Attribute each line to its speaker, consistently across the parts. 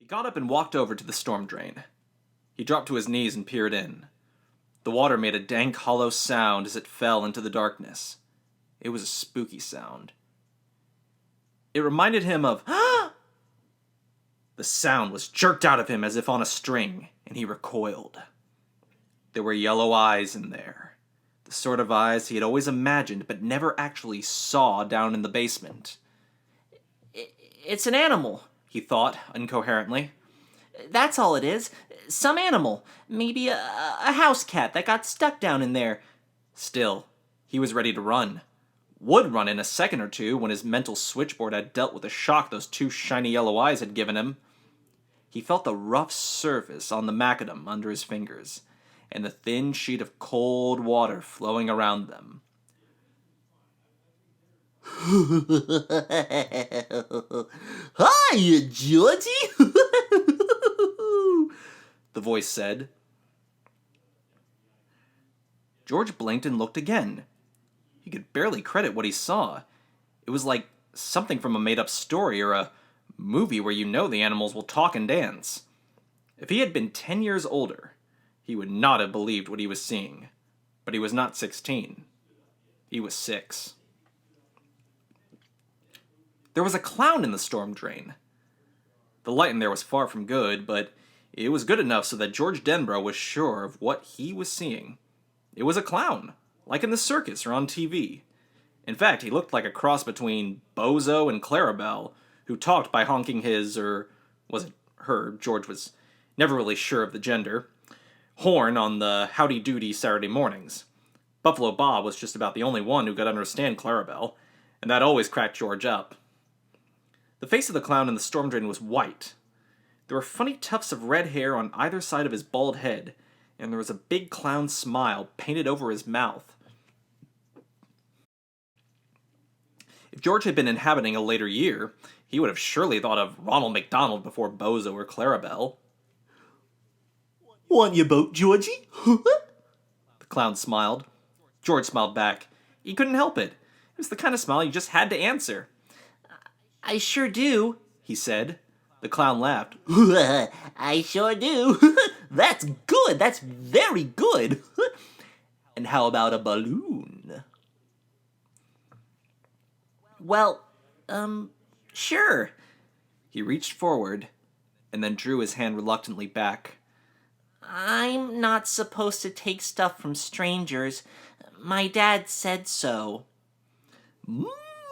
Speaker 1: He got up and walked over to the storm drain. He dropped to his knees and peered in. The water made a dank, hollow sound as it fell into the darkness. It was a spooky sound. It reminded him of The sound was jerked out of him as if on a string, and he recoiled. There were yellow eyes in there. The sort of eyes he had always imagined but never actually saw down in the basement.
Speaker 2: It's an animal,
Speaker 1: He thought, incoherently.
Speaker 2: that's all it is. Some animal. Maybe a house cat that got stuck down in there.
Speaker 1: Still, he was ready to run. Would run in a second or two when his mental switchboard had dealt with the shock those two shiny yellow eyes had given him. He felt the rough surface on the macadam under his fingers, and the thin sheet of cold water flowing around them.
Speaker 2: Hi, Georgie!
Speaker 1: The voice said. George blinked and looked again. He could barely credit what he saw. It was like something from a made-up story or a movie where you know the animals will talk and dance. If he had been 10 years older, he would not have believed what he was seeing. But he was not 16. He was 6. There was a clown in the storm drain. The light in there was far from good, but it was good enough so that George Denbrough was sure of what he was seeing. It was a clown, like in the circus or on TV. In fact, he looked like a cross between Bozo and Clarabelle, who talked by honking his, or was it her, George was never really sure of the gender, horn on the Howdy Doody Saturday mornings. Buffalo Bob was just about the only one who could understand Clarabelle, and that always cracked George up. The face of the clown in the storm drain was white. There were funny tufts of red hair on either side of his bald head, and there was a big clown smile painted over his mouth. If George had been inhabiting a later year, he would have surely thought of Ronald McDonald before Bozo or Clarabelle.
Speaker 2: Want your boat, Georgie?
Speaker 1: The clown smiled. George smiled back. He couldn't help it. It was the kind of smile you just had to answer.
Speaker 2: I sure do,
Speaker 1: He said. The clown laughed.
Speaker 2: I sure do. That's good. That's very good.
Speaker 1: And how about a balloon?
Speaker 2: Well, sure.
Speaker 1: He reached forward and then drew his hand reluctantly back.
Speaker 2: I'm not supposed to take stuff from strangers. My dad said so.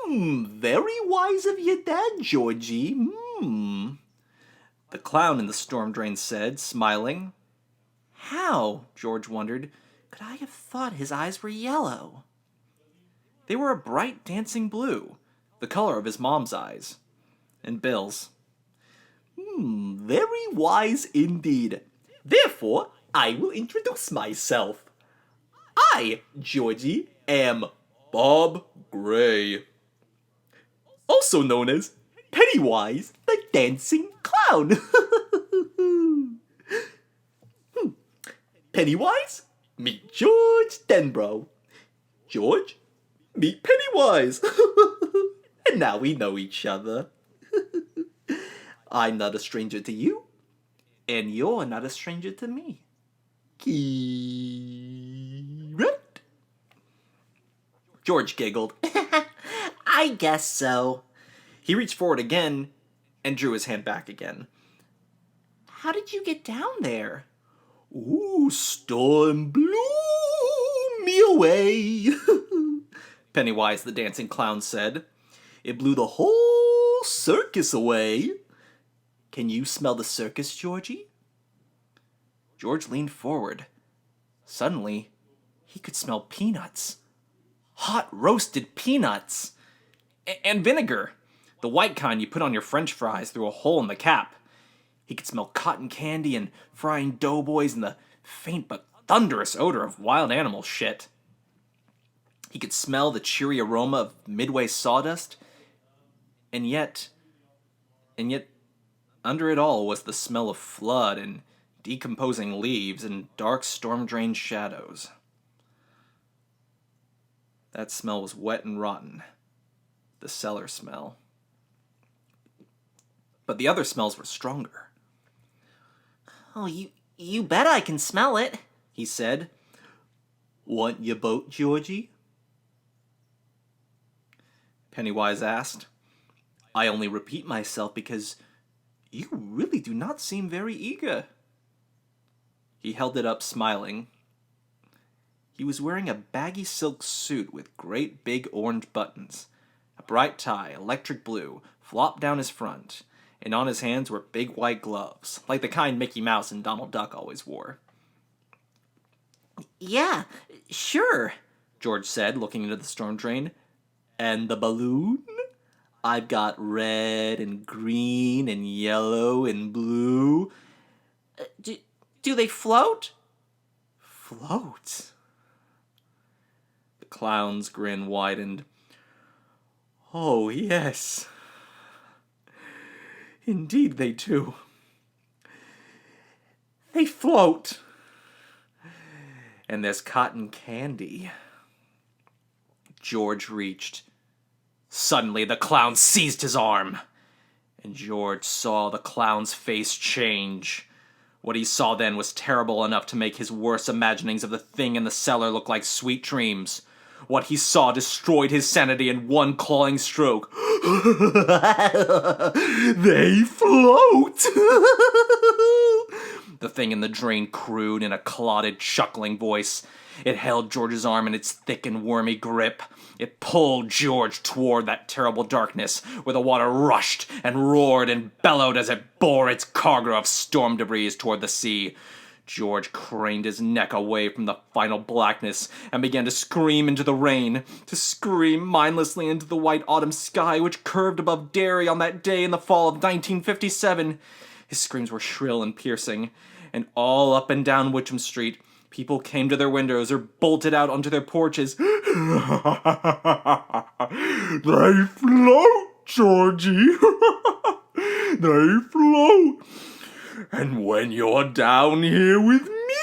Speaker 1: Very wise of your dad, Georgie. The clown in the storm drain said, smiling. How, George wondered, could I have thought his eyes were yellow? They were a bright dancing blue, the color of his mom's eyes. And Bill's.
Speaker 2: Very wise indeed. Therefore, I will introduce myself. I, Georgie, am
Speaker 1: Bob Gray.
Speaker 2: also known as Pennywise the Dancing Clown. Pennywise, meet George Denbrough. George, meet Pennywise. And now we know each other. I'm not a stranger to you, and you're not a stranger to me. Correct?
Speaker 1: George giggled.
Speaker 2: I guess so.
Speaker 1: He reached forward again and drew his hand back again.
Speaker 2: How did you get down there?
Speaker 1: Ooh, storm blew me away, Pennywise the dancing clown said. It blew the whole circus away.
Speaker 2: Can you smell the circus, Georgie?
Speaker 1: George leaned forward. Suddenly, he could smell peanuts. Hot roasted peanuts. And vinegar. The white kind you put on your French fries through a hole in the cap. He could smell cotton candy and frying doughboys and the faint but thunderous odor of wild animal shit. He could smell the cheery aroma of Midway sawdust. And yet, under it all was the smell of flood and decomposing leaves and dark storm-drained shadows. That smell was wet and rotten. The cellar smell. But the other smells were stronger,
Speaker 3: Oh, you bet I can smell it, he said.
Speaker 2: Want your boat, Georgie?
Speaker 1: Pennywise asked.
Speaker 2: I only repeat myself because you really do not seem very eager.
Speaker 1: He held it up, smiling. He was wearing a baggy silk suit with great big orange buttons. A bright tie, electric blue, flopped down his front, and on his hands were big white gloves, like the kind Mickey Mouse and Donald Duck always wore.
Speaker 3: Yeah, sure,
Speaker 1: George said, looking into the storm drain.
Speaker 2: And the balloon? I've got red and green and yellow and blue.
Speaker 3: Do they float?
Speaker 2: Float?
Speaker 1: The clown's grin widened.
Speaker 2: Oh, yes. Indeed they do. They float.
Speaker 1: And there's cotton candy. George reached. Suddenly, the clown seized his arm, and George saw the clown's face change. What he saw then was terrible enough to make his worst imaginings of the thing in the cellar look like sweet dreams. What he saw destroyed his sanity in one clawing stroke.
Speaker 2: They float!
Speaker 1: The thing in the drain crowed in a clotted, chuckling voice. It held George's arm in its thick and wormy grip. It pulled George toward that terrible darkness, where the water rushed and roared and bellowed as it bore its cargo of storm debris toward the sea. George craned his neck away from the final blackness and began to scream into the rain, to scream mindlessly into the white autumn sky which curved above Derry on that day in the fall of 1957. His screams were shrill and piercing, and all up and down Witcham Street, people came to their windows or bolted out onto their porches.
Speaker 2: They float, Georgie. They float. And when you're down here with me,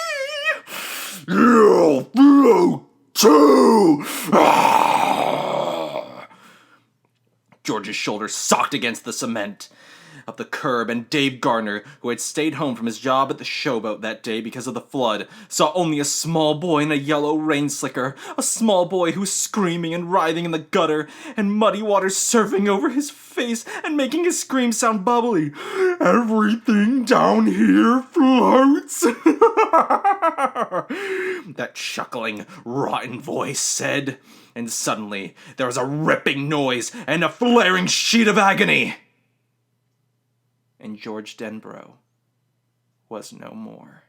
Speaker 2: you'll float too.
Speaker 1: George's shoulders socked against the cement of the curb, and Dave Gardner, who had stayed home from his job at the showboat that day because of the flood, saw only a small boy in a yellow rain slicker, a small boy who was screaming and writhing in the gutter, and muddy water surfing over his face and making his scream sound bubbly.
Speaker 2: Everything down here floats.
Speaker 1: That chuckling, rotten voice said, and suddenly there was a ripping noise and a flaring sheet of agony. And George Denbrough was no more.